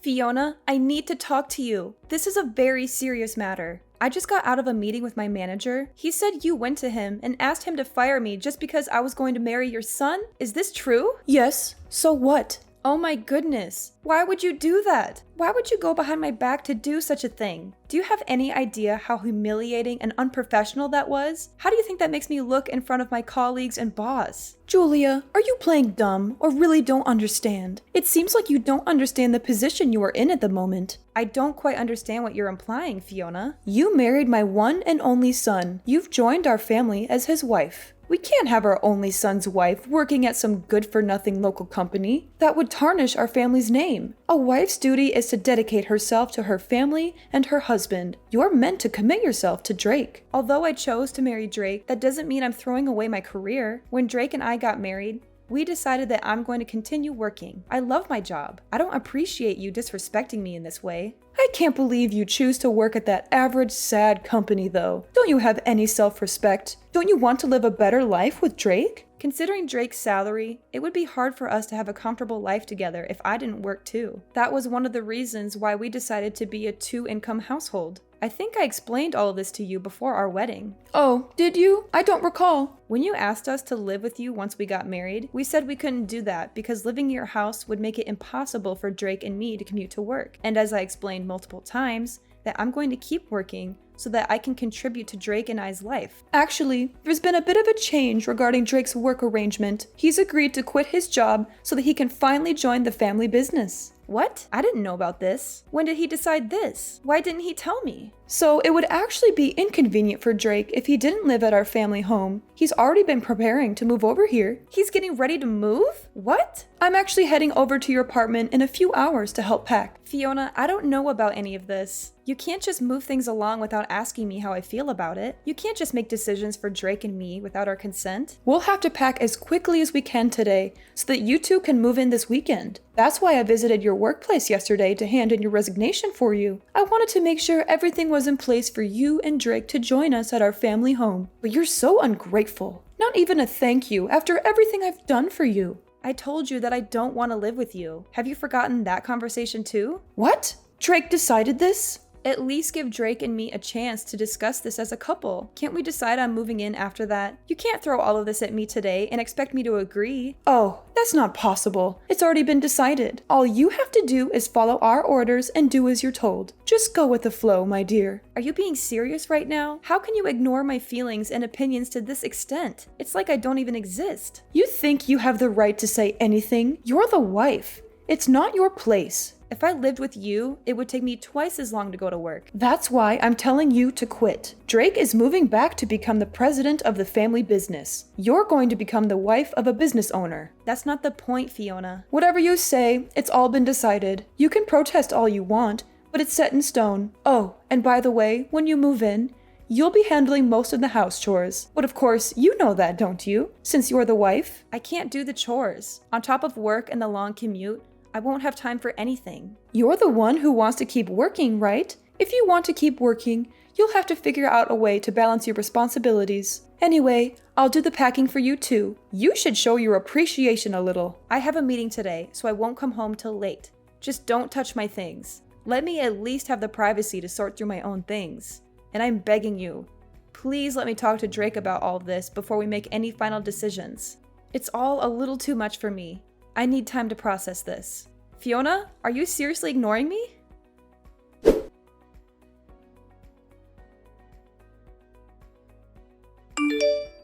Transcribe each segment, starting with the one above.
Fiona, I need to talk to you. This is a very serious matter. I just got out of a meeting with my manager. He said you went to him and asked him to fire me just because I was going to marry your son? Is this true? Yes. So what? Oh my goodness. Why would you do that? Why would you go behind my back to do such a thing? Do you have any idea how humiliating and unprofessional that was? How do you think that makes me look in front of my colleagues and boss? Julia, are you playing dumb or really don't understand? It seems like you don't understand the position you are in at the moment. I don't quite understand what you're implying, Fiona. You married my one and only son. You've joined our family as his wife. We can't have our only son's wife working at some good-for-nothing local company. That would tarnish our family's name. A wife's duty is to dedicate herself to her family and her husband. You're meant to commit yourself to Drake. Although I chose to marry Drake, that doesn't mean I'm throwing away my career. When Drake and I got married, we decided that I'm going to continue working. I love my job. I don't appreciate you disrespecting me in this way. I can't believe you choose to work at that average, sad company, though. Don't you have any self-respect? Don't you want to live a better life with Drake? Considering Drake's salary, it would be hard for us to have a comfortable life together if I didn't work too. That was one of the reasons why we decided to be a two-income household. I think I explained all of this to you before our wedding. Oh, did you? I don't recall. When you asked us to live with you once we got married, we said we couldn't do that because living in your house would make it impossible for Drake and me to commute to work. And as I explained multiple times, that I'm going to keep working so that I can contribute to Drake and I's life. Actually, there's been a bit of a change regarding Drake's work arrangement. He's agreed to quit his job so that he can finally join the family business. What? I didn't know about this. When did he decide this? Why didn't he tell me? So it would actually be inconvenient for Drake if he didn't live at our family home. He's already been preparing to move over here. He's getting ready to move? What? I'm actually heading over to your apartment in a few hours to help pack. Fiona, I don't know about any of this. You can't just move things along without asking me how I feel about it. You can't just make decisions for Drake and me without our consent. We'll have to pack as quickly as we can today so that you two can move in this weekend. That's why I visited your workplace yesterday to hand in your resignation for you. I wanted to make sure everything was in place for you and Drake to join us at our family home. But you're so ungrateful. Not even a thank you after everything I've done for you. I told you that I don't want to live with you. Have you forgotten that conversation too? What? Drake decided this? At least give Drake and me a chance to discuss this as a couple. Can't we decide on moving in after that? You can't throw all of this at me today and expect me to agree. Oh, that's not possible. It's already been decided. All you have to do is follow our orders and do as you're told. Just go with the flow, my dear. Are you being serious right now? How can you ignore my feelings and opinions to this extent? It's like I don't even exist. You think you have the right to say anything? You're the wife. It's not your place. If I lived with you, it would take me twice as long to go to work. That's why I'm telling you to quit. Drake is moving back to become the president of the family business. You're going to become the wife of a business owner. That's not the point, Fiona. Whatever you say, it's all been decided. You can protest all you want, but it's set in stone. Oh, and by the way, when you move in, you'll be handling most of the house chores. But of course, you know that, don't you? Since you're the wife. I can't do the chores. On top of work and the long commute, I won't have time for anything. You're the one who wants to keep working, right? If you want to keep working, you'll have to figure out a way to balance your responsibilities. Anyway, I'll do the packing for you too. You should show your appreciation a little. I have a meeting today, so I won't come home till late. Just don't touch my things. Let me at least have the privacy to sort through my own things. And I'm begging you, please let me talk to Drake about all of this before we make any final decisions. It's all a little too much for me. I need time to process this. Fiona, are you seriously ignoring me?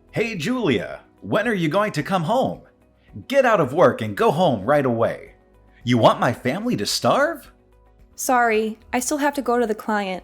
Hey Julia, when are you going to come home? Get out of work and go home right away. You want my family to starve? Sorry, I still have to go to the client.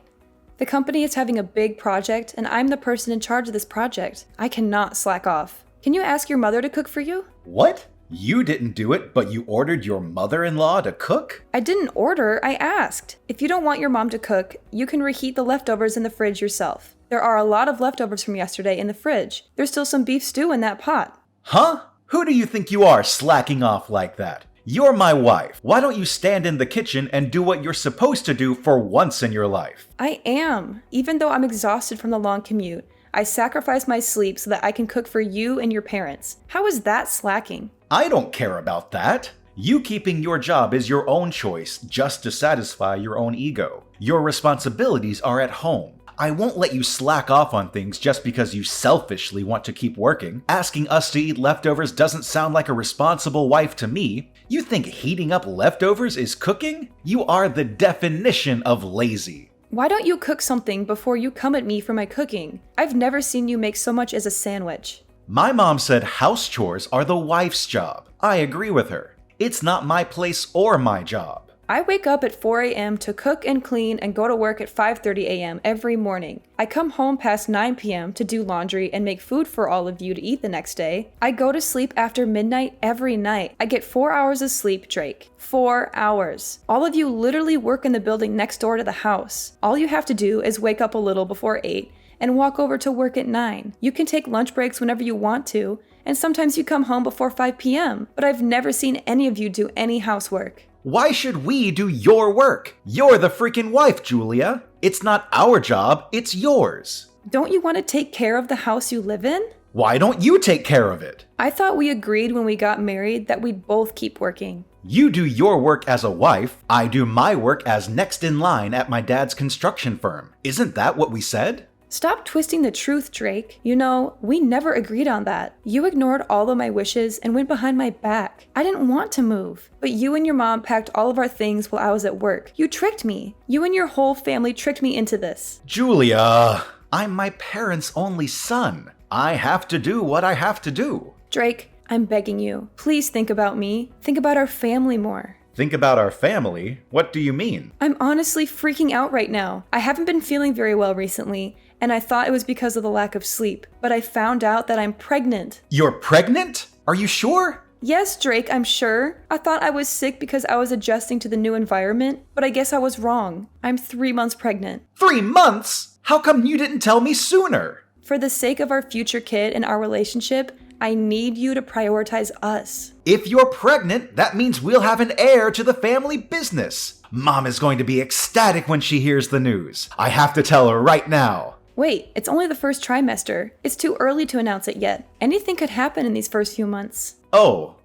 The company is having a big project and I'm the person in charge of this project. I cannot slack off. Can you ask your mother to cook for you? What? You didn't do it, but you ordered your mother-in-law to cook? I didn't order, I asked. If you don't want your mom to cook, you can reheat the leftovers in the fridge yourself. There are a lot of leftovers from yesterday in the fridge. There's still some beef stew in that pot. Huh? Who do you think you are slacking off like that? You're my wife. Why don't you stand in the kitchen and do what you're supposed to do for once in your life? I am. Even though I'm exhausted from the long commute, I sacrifice my sleep so that I can cook for you and your parents. How is that slacking? I don't care about that. You keeping your job is your own choice just to satisfy your own ego. Your responsibilities are at home. I won't let you slack off on things just because you selfishly want to keep working. Asking us to eat leftovers doesn't sound like a responsible wife to me. You think heating up leftovers is cooking? You are the definition of lazy. Why don't you cook something before you come at me for my cooking? I've never seen you make so much as a sandwich. My mom said house chores are the wife's job. I agree with her. It's not my place or my job. I wake up at 4 a.m. to cook and clean and go to work at 5:30 a.m. every morning. I come home past 9 p.m. to do laundry and make food for all of you to eat the next day. I go to sleep after midnight every night. I get 4 hours of sleep, Drake. 4 hours. All of you literally work in the building next door to the house. All you have to do is wake up a little before 8 and walk over to work at 9. You can take lunch breaks whenever you want to, and sometimes you come home before 5 p.m., but I've never seen any of you do any housework. Why should we do your work? You're the freaking wife, Julia. It's not our job, it's yours. Don't you want to take care of the house you live in? Why don't you take care of it? I thought we agreed when we got married that we'd both keep working. You do your work as a wife, I do my work as next in line at my dad's construction firm. Isn't that what we said? Stop twisting the truth, Drake. You know, we never agreed on that. You ignored all of my wishes and went behind my back. I didn't want to move, but you and your mom packed all of our things while I was at work. You tricked me. You and your whole family tricked me into this. Julia, I'm my parents' only son. I have to do what I have to do. Drake, I'm begging you. Please think about me. Think about our family more. Think about our family? What do you mean? I'm honestly freaking out right now. I haven't been feeling very well recently, and I thought it was because of the lack of sleep, but I found out that I'm pregnant. You're pregnant? Are you sure? Yes, Drake, I'm sure. I thought I was sick because I was adjusting to the new environment, but I guess I was wrong. I'm 3 months pregnant. 3 months? How come you didn't tell me sooner? For the sake of our future kid and our relationship, I need you to prioritize us. If you're pregnant, that means we'll have an heir to the family business. Mom is going to be ecstatic when she hears the news. I have to tell her right now. Wait, it's only the first trimester. It's too early to announce it yet. Anything could happen in these first few months. Oh,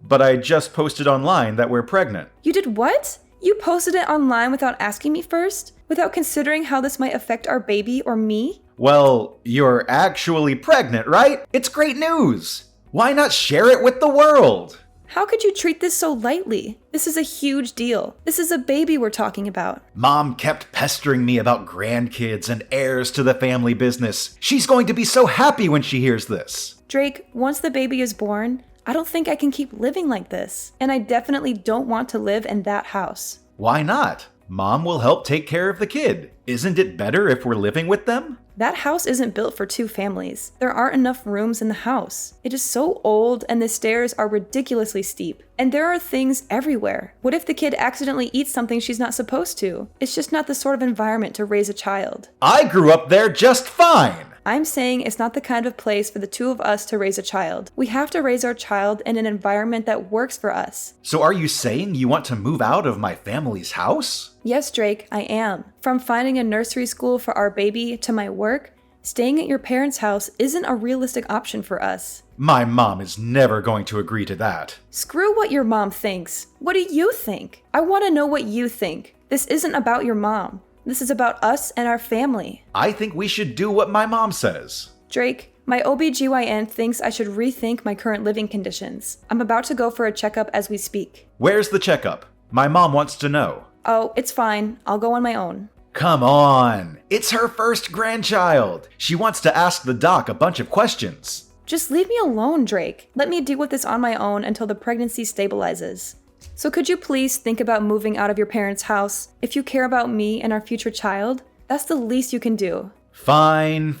but I just posted online that we're pregnant. You did what? You posted it online without asking me first? Without considering how this might affect our baby or me? Well, you're actually pregnant, right? It's great news. Why not share it with the world? How could you treat this so lightly? This is a huge deal. This is a baby we're talking about. Mom kept pestering me about grandkids and heirs to the family business. She's going to be so happy when she hears this. Drake, once the baby is born, I don't think I can keep living like this. And I definitely don't want to live in that house. Why not? Mom will help take care of the kid. Isn't it better if we're living with them? That house isn't built for 2 families. There aren't enough rooms in the house. It is so old and the stairs are ridiculously steep. And there are things everywhere. What if the kid accidentally eats something she's not supposed to? It's just not the sort of environment to raise a child. I grew up there just fine. I'm saying it's not the kind of place for the 2 of us to raise a child. We have to raise our child in an environment that works for us. So are you saying you want to move out of my family's house? Yes, Drake, I am. From finding a nursery school for our baby to my work, staying at your parents' house isn't a realistic option for us. My mom is never going to agree to that. Screw what your mom thinks. What do you think? I want to know what you think. This isn't about your mom. This is about us and our family. I think we should do what my mom says. Drake, my OBGYN thinks I should rethink my current living conditions. I'm about to go for a checkup as we speak. Where's the checkup? My mom wants to know. Oh, it's fine. I'll go on my own. Come on. It's her first grandchild. She wants to ask the doc a bunch of questions. Just leave me alone, Drake. Let me deal with this on my own until the pregnancy stabilizes. So could you please think about moving out of your parents' house? If you care about me and our future child, that's the least you can do. Fine.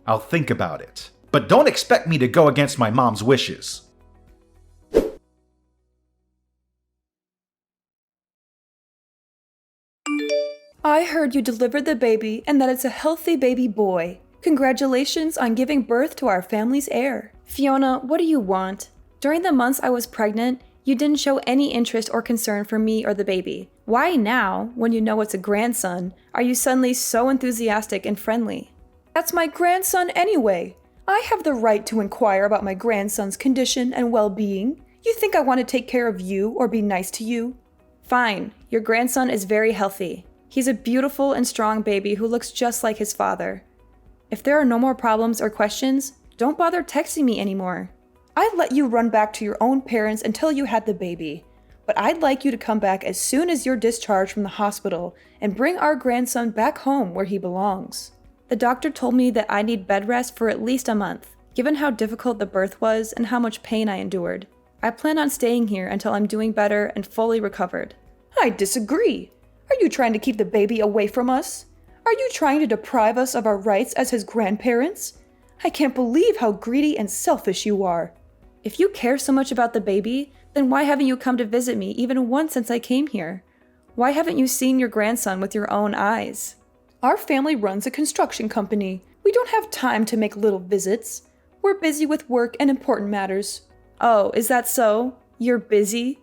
I'll think about it. But don't expect me to go against my mom's wishes. I heard you delivered the baby and that it's a healthy baby boy. Congratulations on giving birth to our family's heir. Fiona, what do you want? During the months I was pregnant, you didn't show any interest or concern for me or the baby. Why now, when you know it's a grandson, are you suddenly so enthusiastic and friendly? That's my grandson anyway. I have the right to inquire about my grandson's condition and well-being. You think I want to take care of you or be nice to you? Fine, your grandson is very healthy. He's a beautiful and strong baby who looks just like his father. If there are no more problems or questions, don't bother texting me anymore. I'd let you run back to your own parents until you had the baby, but I'd like you to come back as soon as you're discharged from the hospital and bring our grandson back home where he belongs. The doctor told me that I need bed rest for at least a month, given how difficult the birth was and how much pain I endured. I plan on staying here until I'm doing better and fully recovered. I disagree. Are you trying to keep the baby away from us? Are you trying to deprive us of our rights as his grandparents? I can't believe how greedy and selfish you are. If you care so much about the baby, then why haven't you come to visit me even once since I came here? Why haven't you seen your grandson with your own eyes? Our family runs a construction company. We don't have time to make little visits. We're busy with work and important matters. Oh, is that so? You're busy?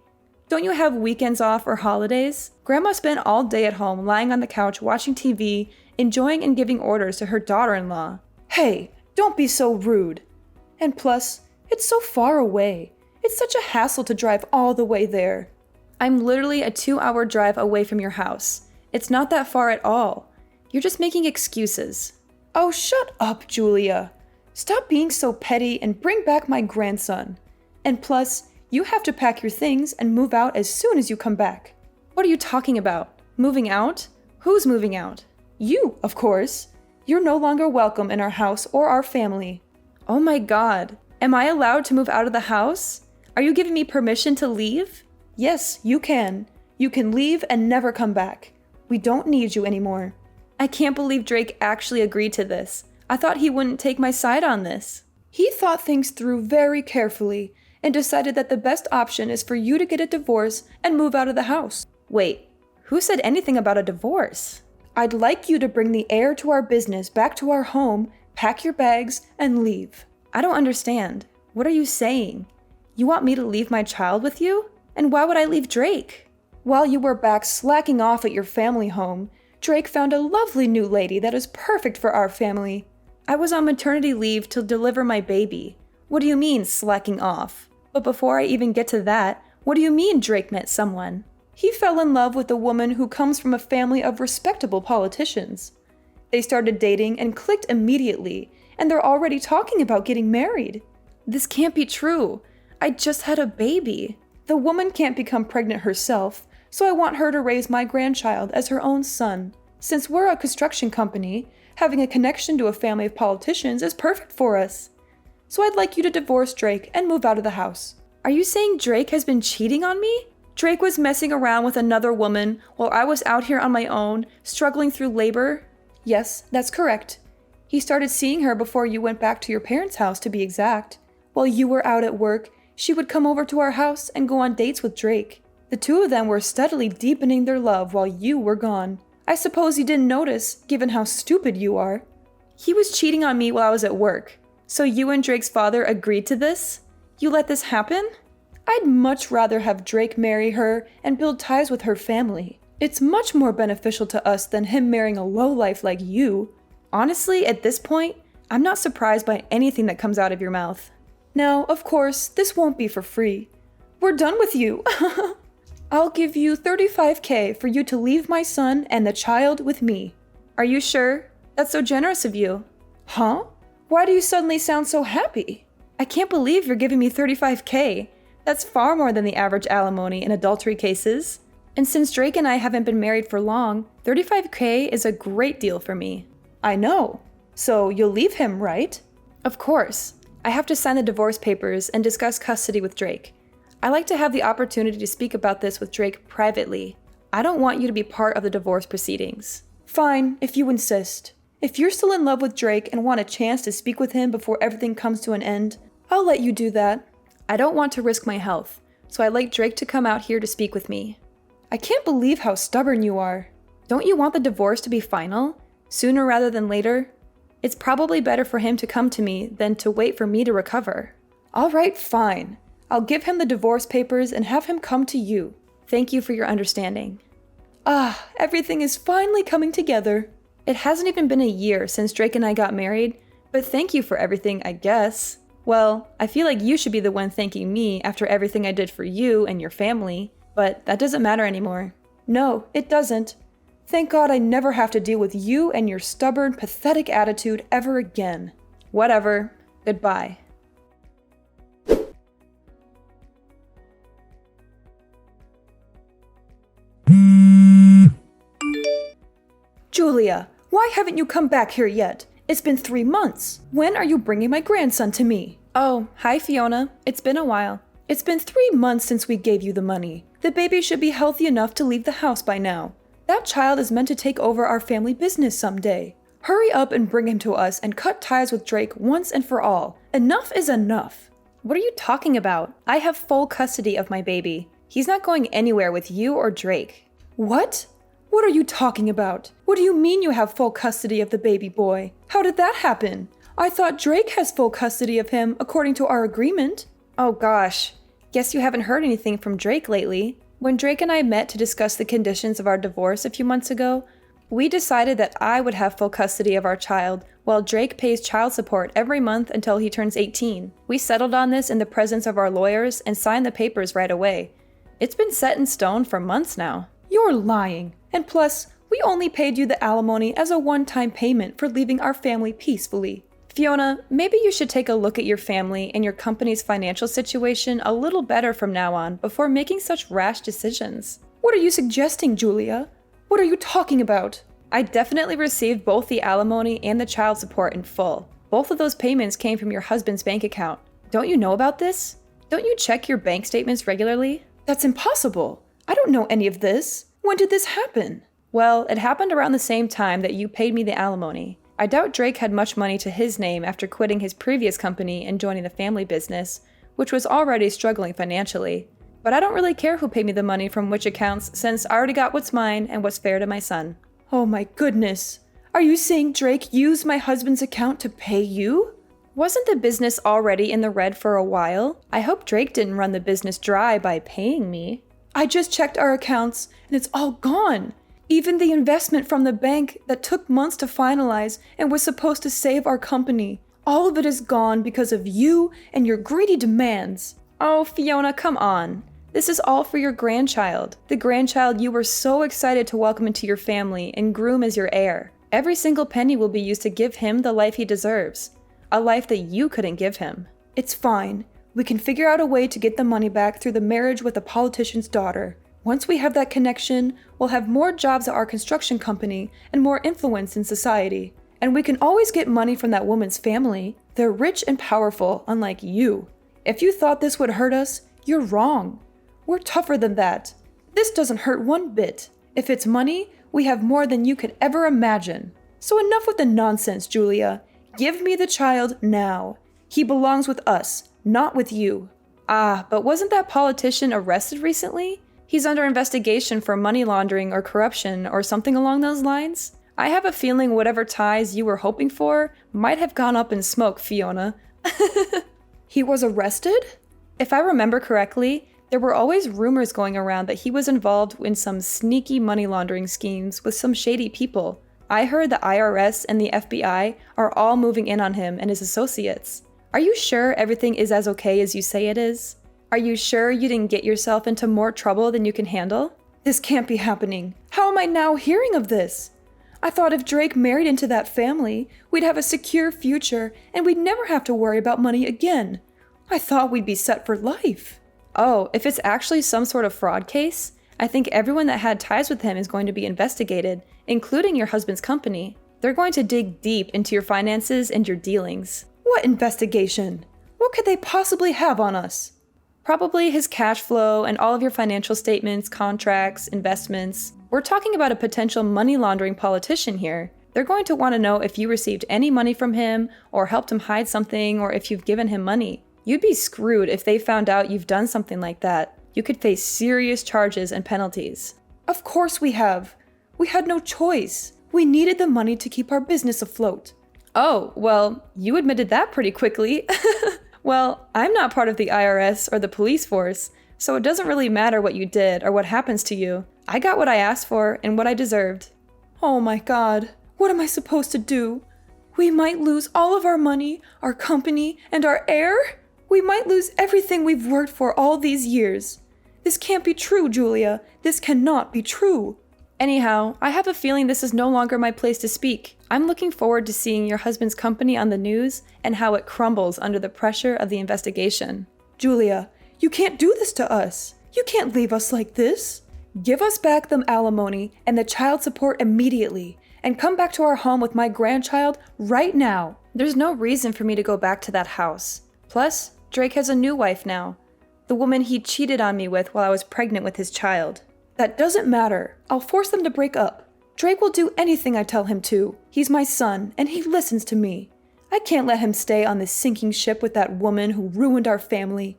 Don't you have weekends off or holidays? Grandma spent all day at home lying on the couch watching TV, enjoying and giving orders to her daughter-in-law. Hey, don't be so rude. And plus, it's so far away. It's such a hassle to drive all the way there. I'm literally a 2-hour drive away from your house. It's not that far at all. You're just making excuses. Oh, shut up, Julia. Stop being so petty and bring back my grandson. And plus, you have to pack your things and move out as soon as you come back. What are you talking about? Moving out? Who's moving out? You, of course. You're no longer welcome in our house or our family. Oh my God. Am I allowed to move out of the house? Are you giving me permission to leave? Yes, you can. You can leave and never come back. We don't need you anymore. I can't believe Drake actually agreed to this. I thought he wouldn't take my side on this. He thought things through very carefully and decided that the best option is for you to get a divorce and move out of the house. Wait, who said anything about a divorce? I'd like you to bring the heir to our business back to our home, pack your bags, and leave. I don't understand. What are you saying? You want me to leave my child with you? And why would I leave Drake? While you were back slacking off at your family home, Drake found a lovely new lady that is perfect for our family. I was on maternity leave to deliver my baby. What do you mean, slacking off? But before I even get to that, what do you mean Drake met someone? He fell in love with a woman who comes from a family of respectable politicians. They started dating and clicked immediately, and they're already talking about getting married. This can't be true. I just had a baby. The woman can't become pregnant herself, so I want her to raise my grandchild as her own son. Since we're a construction company, having a connection to a family of politicians is perfect for us. So I'd like you to divorce Drake and move out of the house. Are you saying Drake has been cheating on me? Drake was messing around with another woman while I was out here on my own, struggling through labor? Yes, that's correct. He started seeing her before you went back to your parents' house, to be exact. While you were out at work, she would come over to our house and go on dates with Drake. The two of them were steadily deepening their love while you were gone. I suppose you didn't notice, given how stupid you are. He was cheating on me while I was at work. So you and Drake's father agreed to this? You let this happen? I'd much rather have Drake marry her and build ties with her family. It's much more beneficial to us than him marrying a lowlife like you. Honestly, at this point, I'm not surprised by anything that comes out of your mouth. Now, of course, this won't be for free. We're done with you. I'll give you $35,000 for you to leave my son and the child with me. Are you sure? That's so generous of you. Huh? Why do you suddenly sound so happy? I can't believe you're giving me $35,000. That's far more than the average alimony in adultery cases. And since Drake and I haven't been married for long, $35,000 is a great deal for me. I know. So you'll leave him, right? Of course. I have to sign the divorce papers and discuss custody with Drake. I like to have the opportunity to speak about this with Drake privately. I don't want you to be part of the divorce proceedings. Fine, if you insist. If you're still in love with Drake and want a chance to speak with him before everything comes to an end, I'll let you do that. I don't want to risk my health, so I'd like Drake to come out here to speak with me. I can't believe how stubborn you are. Don't you want the divorce to be final? Sooner rather than later? It's probably better for him to come to me than to wait for me to recover. All right, fine. I'll give him the divorce papers and have him come to you. Thank you for your understanding. Ah, everything is finally coming together. It hasn't even been a year since Drake and I got married, but thank you for everything, I guess. Well, I feel like you should be the one thanking me after everything I did for you and your family, but that doesn't matter anymore. No, it doesn't. Thank God I never have to deal with you and your stubborn, pathetic attitude ever again. Whatever. Goodbye. Julia, why haven't you come back here yet? It's been 3 months. When are you bringing my grandson to me? Oh, hi Fiona. It's been a while. It's been 3 months since we gave you the money. The baby should be healthy enough to leave the house by now. That child is meant to take over our family business someday. Hurry up and bring him to us and cut ties with Drake once and for all. Enough is enough. What are you talking about? I have full custody of my baby. He's not going anywhere with you or Drake. What? What are you talking about? What do you mean you have full custody of the baby boy? How did that happen? I thought Drake has full custody of him according to our agreement. Oh gosh. Guess you haven't heard anything from Drake lately. When Drake and I met to discuss the conditions of our divorce a few months ago, we decided that I would have full custody of our child while Drake pays child support every month until he turns 18. We settled on this in the presence of our lawyers and signed the papers right away. It's been set in stone for months now. You're lying. And plus, we only paid you the alimony as a one-time payment for leaving our family peacefully. Fiona, maybe you should take a look at your family and your company's financial situation a little better from now on before making such rash decisions. What are you suggesting, Julia? What are you talking about? I definitely received both the alimony and the child support in full. Both of those payments came from your husband's bank account. Don't you know about this? Don't you check your bank statements regularly? That's impossible. I don't know any of this. When did this happen? Well, it happened around the same time that you paid me the alimony. I doubt Drake had much money to his name after quitting his previous company and joining the family business, which was already struggling financially. But I don't really care who paid me the money from which accounts since I already got what's mine and what's fair to my son. Oh my goodness. Are you saying Drake used my husband's account to pay you? Wasn't the business already in the red for a while? I hope Drake didn't run the business dry by paying me. I just checked our accounts and it's all gone. Even the investment from the bank that took months to finalize and was supposed to save our company. All of it is gone because of you and your greedy demands. Oh, Fiona, come on. This is all for your grandchild. The grandchild you were so excited to welcome into your family and groom as your heir. Every single penny will be used to give him the life he deserves. A life that you couldn't give him. It's fine. We can figure out a way to get the money back through the marriage with a politician's daughter. Once we have that connection, we'll have more jobs at our construction company and more influence in society. And we can always get money from that woman's family. They're rich and powerful, unlike you. If you thought this would hurt us, you're wrong. We're tougher than that. This doesn't hurt one bit. If it's money, we have more than you could ever imagine. So enough with the nonsense, Julia. Give me the child now. He belongs with us, not with you. Ah, but wasn't that politician arrested recently? He's under investigation for money laundering or corruption or something along those lines. I have a feeling whatever ties you were hoping for might have gone up in smoke, Fiona. He was arrested? If I remember correctly, there were always rumors going around that he was involved in some sneaky money laundering schemes with some shady people. I heard the IRS and the FBI are all moving in on him and his associates. Are you sure everything is as okay as you say it is? Are you sure you didn't get yourself into more trouble than you can handle? This can't be happening. How am I now hearing of this? I thought if Drake married into that family, we'd have a secure future and we'd never have to worry about money again. I thought we'd be set for life. Oh, if it's actually some sort of fraud case, I think everyone that had ties with him is going to be investigated, including your husband's company. They're going to dig deep into your finances and your dealings. What investigation? What could they possibly have on us? Probably his cash flow and all of your financial statements, contracts, investments. We're talking about a potential money laundering politician here. They're going to want to know if you received any money from him or helped him hide something or if you've given him money. You'd be screwed if they found out you've done something like that. You could face serious charges and penalties. Of course we have. We had no choice. We needed the money to keep our business afloat. Oh, well, you admitted that pretty quickly. Well, I'm not part of the IRS or the police force, so it doesn't really matter what you did or what happens to you. I got what I asked for and what I deserved. Oh my God, what am I supposed to do? We might lose all of our money, our company, and our heir. We might lose everything we've worked for all these years. This can't be true, Julia. This cannot be true. Anyhow, I have a feeling this is no longer my place to speak. I'm looking forward to seeing your husband's company on the news and how it crumbles under the pressure of the investigation. Julia, you can't do this to us. You can't leave us like this. Give us back the alimony and the child support immediately, and come back to our home with my grandchild right now. There's no reason for me to go back to that house. Plus, Drake has a new wife now. The woman he cheated on me with while I was pregnant with his child. That doesn't matter. I'll force them to break up. Drake will do anything I tell him to. He's my son, and he listens to me. I can't let him stay on this sinking ship with that woman who ruined our family.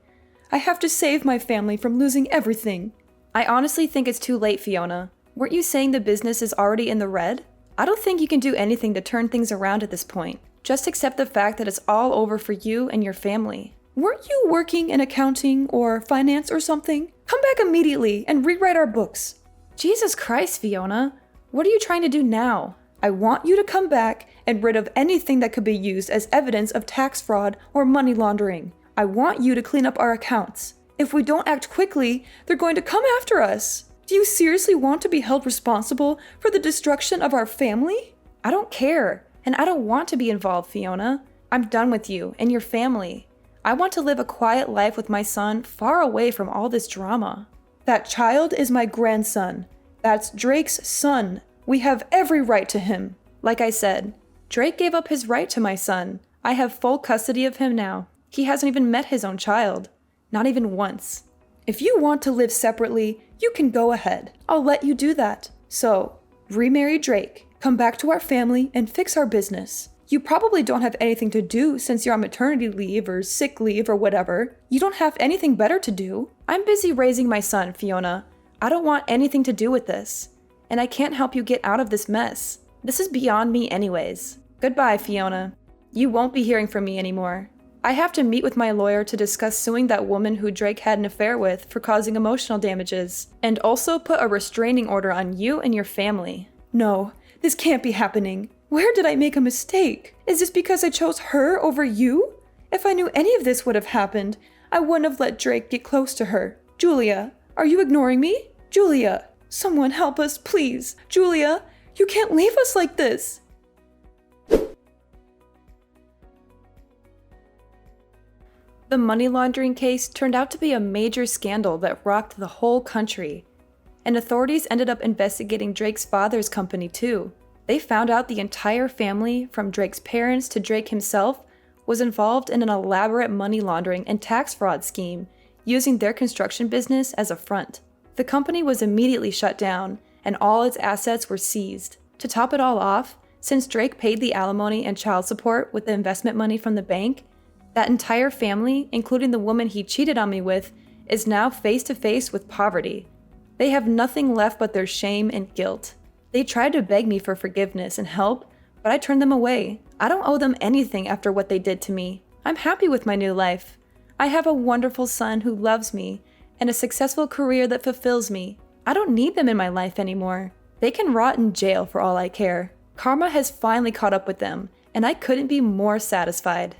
I have to save my family from losing everything. I honestly think it's too late, Fiona. Weren't you saying the business is already in the red? I don't think you can do anything to turn things around at this point. Just accept the fact that it's all over for you and your family. Weren't you working in accounting or finance or something? Come back immediately and rewrite our books. Jesus Christ, Fiona. What are you trying to do now? I want you to come back and rid of anything that could be used as evidence of tax fraud or money laundering. I want you to clean up our accounts. If we don't act quickly, they're going to come after us. Do you seriously want to be held responsible for the destruction of our family? I don't care, and I don't want to be involved, Fiona. I'm done with you and your family. I want to live a quiet life with my son far away from all this drama. That child is my grandson. That's Drake's son. We have every right to him. Like I said, Drake gave up his right to my son. I have full custody of him now. He hasn't even met his own child. Not even once. If you want to live separately, you can go ahead. I'll let you do that. So, remarry Drake, come back to our family, and fix our business. You probably don't have anything to do since you're on maternity leave or sick leave or whatever. You don't have anything better to do. I'm busy raising my son, Fiona. I don't want anything to do with this. And I can't help you get out of this mess. This is beyond me anyways. Goodbye, Fiona. You won't be hearing from me anymore. I have to meet with my lawyer to discuss suing that woman who Drake had an affair with for causing emotional damages, and also put a restraining order on you and your family. No, this can't be happening. Where did I make a mistake? Is this because I chose her over you? If I knew any of this would have happened, I wouldn't have let Drake get close to her. Julia, are you ignoring me? Julia, someone help us, please. Julia, you can't leave us like this. The money laundering case turned out to be a major scandal that rocked the whole country. And authorities ended up investigating Drake's father's company too. They found out the entire family, from Drake's parents to Drake himself, was involved in an elaborate money laundering and tax fraud scheme, using their construction business as a front. The company was immediately shut down, and all its assets were seized. To top it all off, since Drake paid the alimony and child support with the investment money from the bank, that entire family, including the woman he cheated on me with, is now face to face with poverty. They have nothing left but their shame and guilt. They tried to beg me for forgiveness and help, but I turned them away. I don't owe them anything after what they did to me. I'm happy with my new life. I have a wonderful son who loves me, and a successful career that fulfills me. I don't need them in my life anymore. They can rot in jail for all I care. Karma has finally caught up with them, and I couldn't be more satisfied.